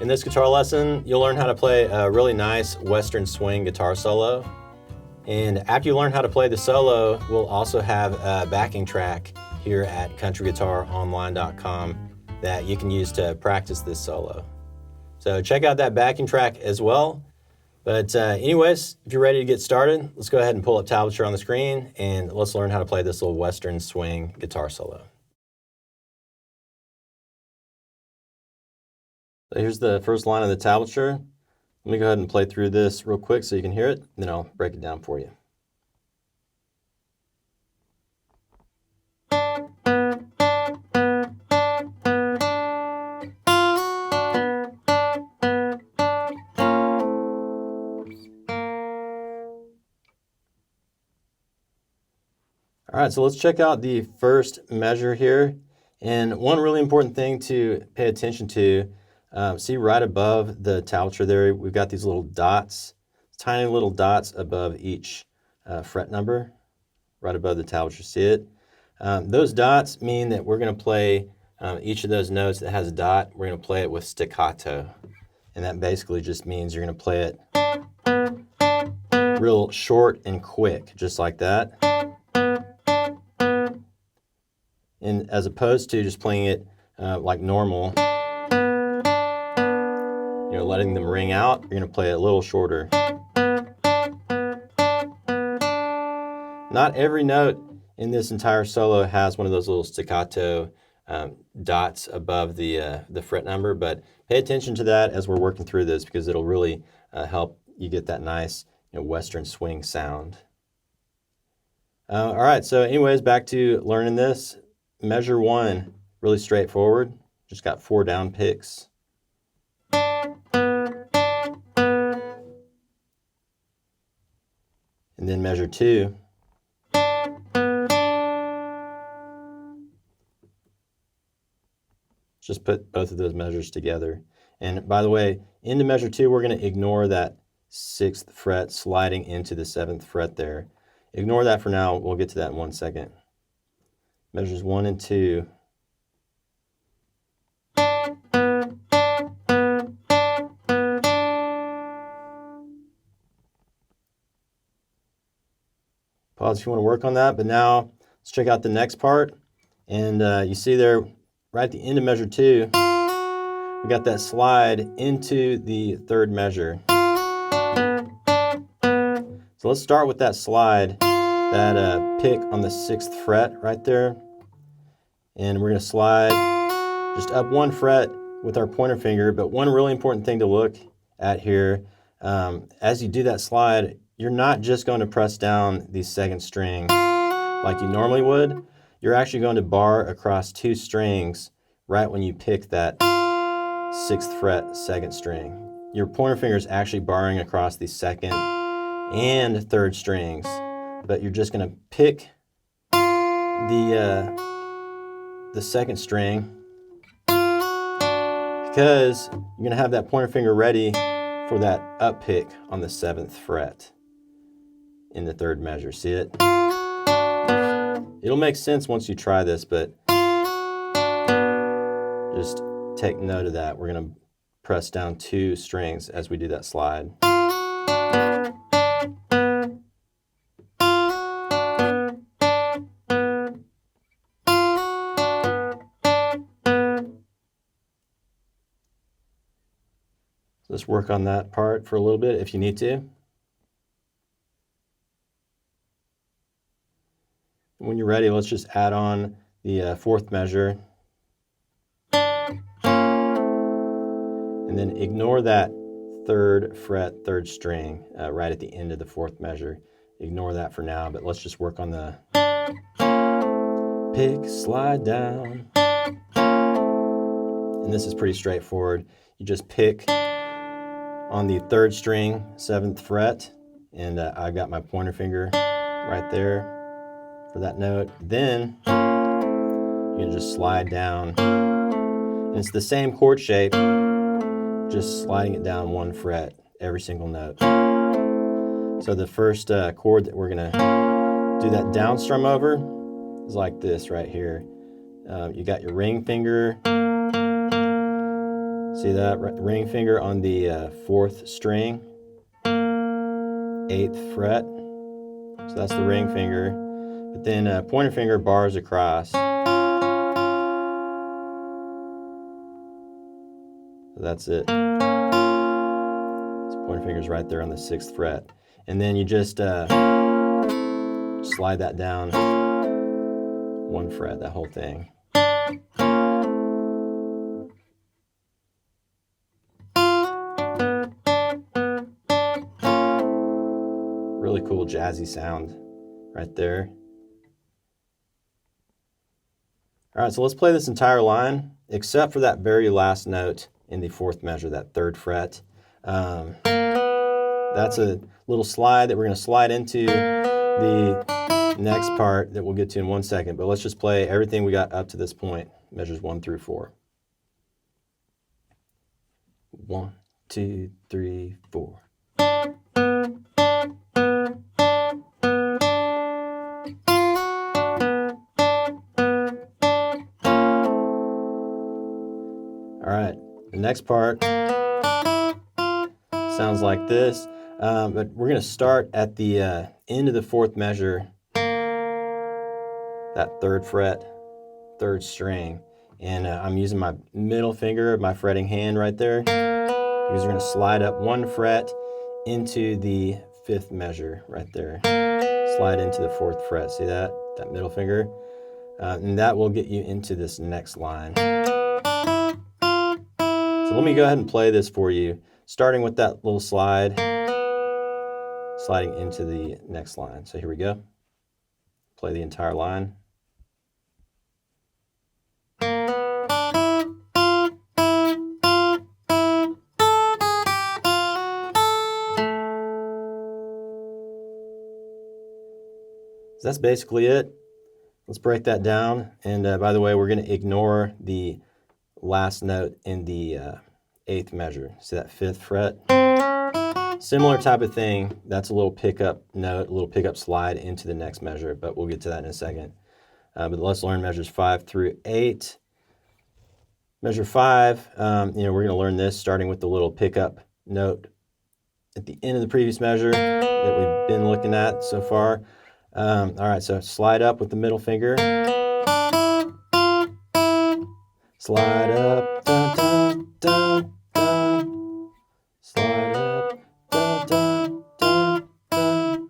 In this guitar lesson, you'll learn how to play a really nice Western swing guitar solo. And after you learn how to play the solo, we'll also have a backing track here at countryguitaronline.com that you can use to practice this solo. So check out that backing track as well. But anyways, if you're ready to get started, let's go ahead and pull up tablature on the screen and let's learn how to play this little Western swing guitar solo. So here's the first line of the tablature. Let me go ahead and play through this real quick so you can hear it, and then I'll break it down for you. All right, so let's check out the first measure here. And one really important thing to pay attention to, see right above the tablature there, we've got these little dots, tiny little dots above each fret number, right above the tablature. See it? Those dots mean that we're going to play each of those notes that has a dot, we're going to play it with staccato. And that basically just means you're going to play it real short and quick, just like that. And as opposed to just playing it like normal, letting them ring out, you're going to play it a little shorter. Not every note in this entire solo has one of those little staccato dots above the fret number, but pay attention to that as we're working through this because it'll really help you get that nice Western swing sound. All right, so anyways, back to learning this. Measure 1, really straightforward. Just got 4 down picks. And then measure 2. Just put both of those measures together. And by the way, into measure 2, we're going to ignore that 6th fret sliding into the 7th fret there. Ignore that for now. We'll get to that in 1 second. Measures 1 and 2. Pause if you want to work on that, but now let's check out the next part. And you see there, right at the end of measure 2, we got that slide into the 3rd measure. So let's start with that slide, that pick on the 6th fret right there. And we're going to slide just up 1 fret with our pointer finger. But one really important thing to look at here, as you do that slide, you're not just going to press down the 2nd string like you normally would. You're actually going to bar across 2 strings right when you pick that 6th fret 2nd string. Your pointer finger is actually barring across the 2nd and 3rd strings, but you're just going to pick the 2nd string because you're going to have that pointer finger ready for that up pick on the 7th fret in the 3rd measure. See it? It'll make sense once you try this, but just take note of that. We're going to press down 2 strings as we do that slide. Let's work on that part for a little bit if you need to. When you're ready, let's just add on the 4th measure. And then ignore that 3rd fret, 3rd string right at the end of the 4th measure. Ignore that for now, but let's just work on the pick, slide down. And this is pretty straightforward. You just pick on the 3rd string, 7th fret, and I've got my pointer finger right there for that note. Then you can just slide down. And it's the same chord shape, just sliding it down 1 fret every single note. So the first chord that we're going to do that down strum over is like this right here. You got your ring finger See that ring finger on the 4th string, 8th fret. So that's the ring finger. But then pointer finger bars across. So that's it. So pointer finger's right there on the 6th fret. And then you just slide that down 1 fret, that whole thing. Really cool jazzy sound right there. All right, so let's play this entire line, except for that very last note in the 4th measure, that 3rd fret. That's a little slide that we're going to slide into the next part that we'll get to in 1 second. But let's just play everything we got up to this point, measures 1 through 4. 1, 2, 3, 4. All right, the next part sounds like this, but we're going to start at the end of the 4th measure, that 3rd fret, 3rd string, and I'm using my middle finger of my fretting hand right there, because we're going to slide up 1 fret into the 5th measure right there. Slide into the 4th fret. See that? That middle finger? And that will get you into this next line. So let me go ahead and play this for you, starting with that little slide, sliding into the next line. So here we go. Play the entire line. So that's basically it. Let's break that down. And by the way, we're going to ignore the last note in the 8th measure. See that 5th fret? Similar type of thing. That's a little pickup note, a little pickup slide into the next measure, but we'll get to that in a second. But let's learn measures 5 through 8. Measure 5, we're going to learn this starting with the little pickup note at the end of the previous measure that we've been looking at so far. All right, so slide up with the middle finger. Slide up, dun, dun, dun, dun. Slide up, dun, dun, dun, dun.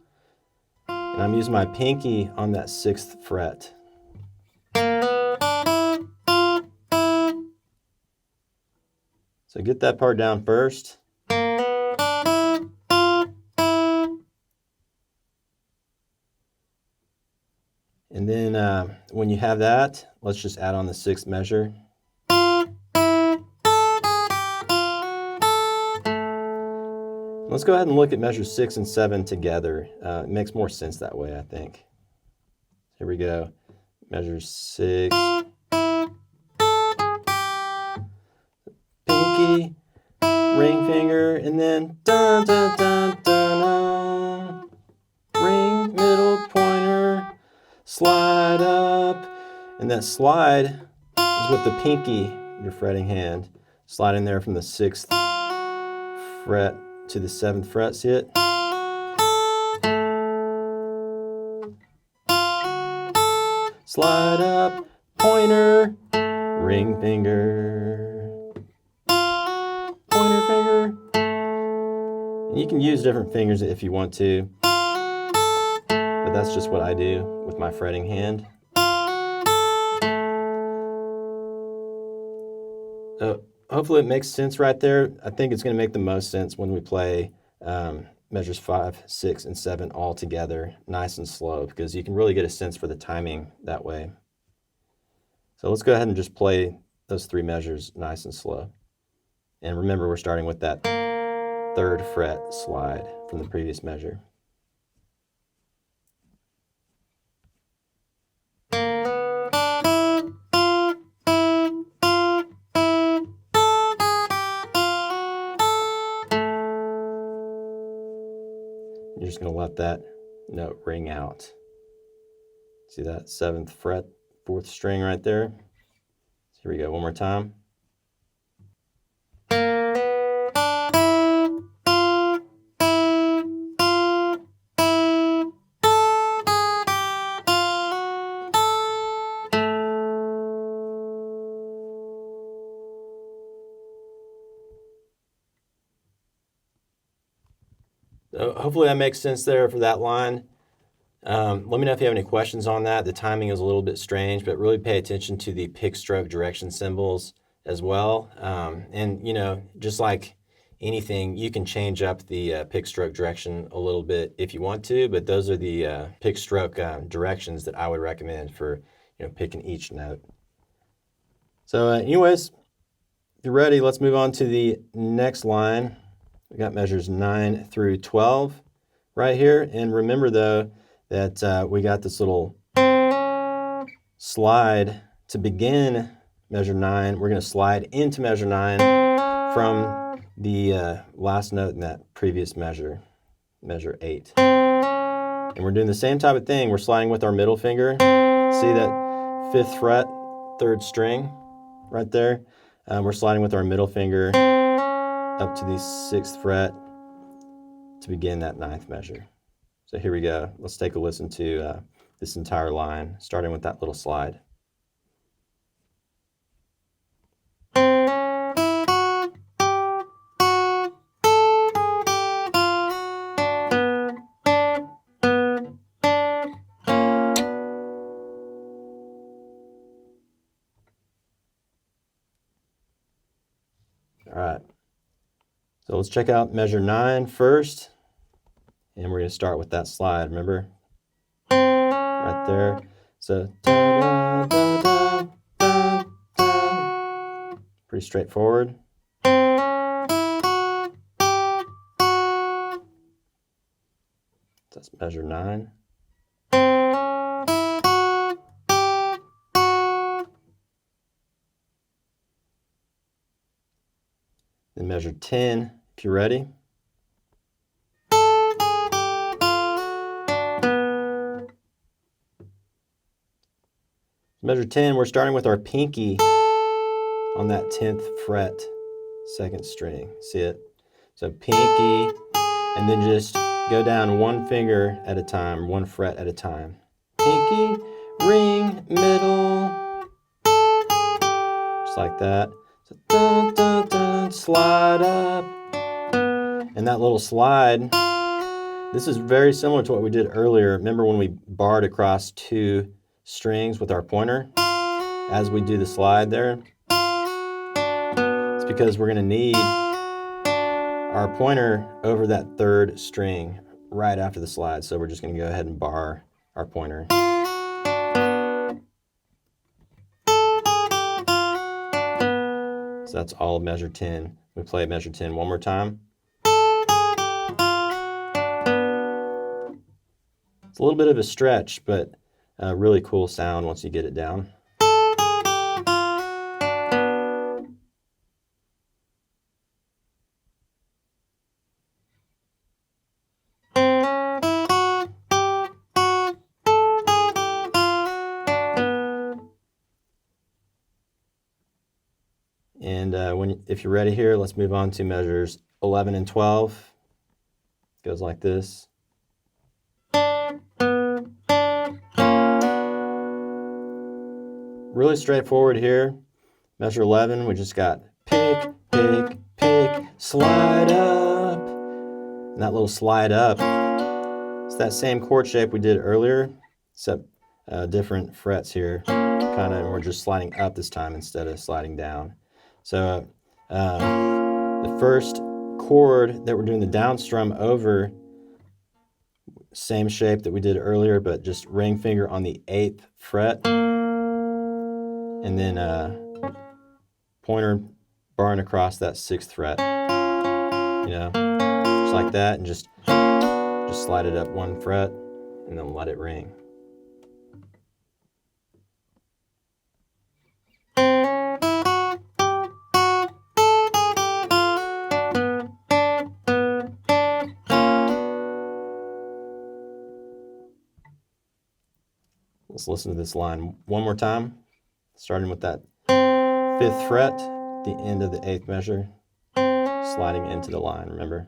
And I'm using my pinky on that 6th fret. So get that part down first. And then when you have that, let's just add on the 6th measure. Let's go ahead and look at measures 6 and 7 together. It makes more sense that way, I think. Here we go. Measure 6. Pinky, ring finger, and then dun dun dun dun. Ring, middle, pointer, slide up. And that slide is with the pinky, your fretting hand. Slide in there from the 6th fret to the 7th fret, see it? Slide up, pointer, ring finger, pointer finger. You can use different fingers if you want to, but that's just what I do with my fretting hand. Hopefully it makes sense right there. I think it's going to make the most sense when we play measures 5, 6, and 7 all together, nice and slow, because you can really get a sense for the timing that way. So let's go ahead and just play those 3 measures nice and slow. And remember, we're starting with that 3rd fret slide from the previous measure. You're just going to let that note ring out. See that 7th fret, 4th string right there? Here we go, one more time. So hopefully that makes sense there for that line. Let me know if you have any questions on that. The timing is a little bit strange, but really pay attention to the pick stroke direction symbols as well. And you know, just like anything, you can change up the pick stroke direction a little bit if you want to, but those are the pick stroke directions that I would recommend for picking each note. So anyways, if you're ready, let's move on to the next line. We got measures 9 through 12 right here. And remember though, that we got this little slide to begin measure 9. We're going to slide into measure 9 from the last note in that previous measure, measure 8. And we're doing the same type of thing. We're sliding with our middle finger. See that 5th fret, 3rd string right there? We're sliding with our middle finger up to the 6th fret to begin that 9th measure. So here we go. Let's take a listen to this entire line, starting with that little slide. All right. So let's check out measure 9 first. And we're going to start with that slide, remember? Right there. So, pretty straightforward. That's measure 9. Then measure 10, if you're ready. Measure 10, we're starting with our pinky on that 10th fret, 2nd string. See it? So pinky, and then just go down one finger at a time, one fret at a time. Pinky, ring, middle, just like that. So dun, dun, dun, slide up. And that little slide, this is very similar to what we did earlier. Remember when we barred across 2 strings with our pointer as we do the slide there? It's because we're going to need our pointer over that 3rd string right after the slide. So we're just going to go ahead and bar our pointer. So that's all of measure 10. We play measure 10 one more time. It's a little bit of a stretch, but a really cool sound once you get it down. And if you're ready here, let's move on to measures 11 and 12. It goes like this. Really straightforward here. Measure 11, we just got pick, pick, pick, slide up. And that little slide up, it's that same chord shape we did earlier, except different frets here. And we're just sliding up this time instead of sliding down. So the first chord that we're doing the down strum over, same shape that we did earlier, but just ring finger on the 8th fret. And then pointer barring across that 6th fret. Just like that, and just slide it up one fret, and then let it ring. Let's listen to this line one more time, starting with that 5th fret, the end of the 8th measure, sliding into the line, remember?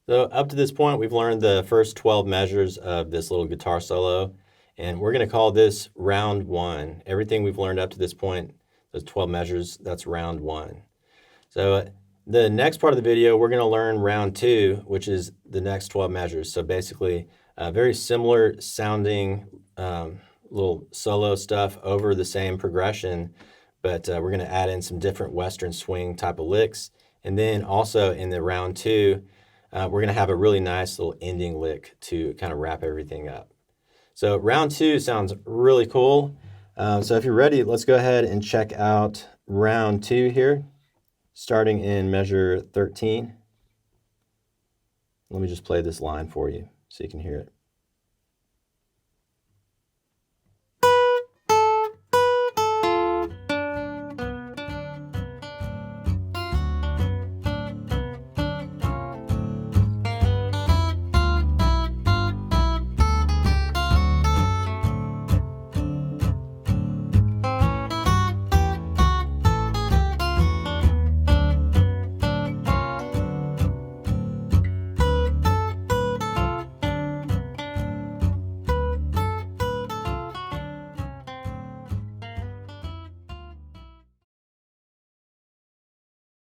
So up to this point, we've learned the first 12 measures of this little guitar solo, and we're going to call this round one. Everything we've learned up to this point, those 12 measures, that's round one. So the next part of the video, we're going to learn round two, which is the next 12 measures. So basically, very similar sounding little solo stuff over the same progression, but we're going to add in some different Western swing type of licks. And then also in the round two, we're going to have a really nice little ending lick to kind of wrap everything up. So round two sounds really cool. So if you're ready, let's go ahead and check out round two here, starting in measure 13. Let me just play this line for you so you can hear it.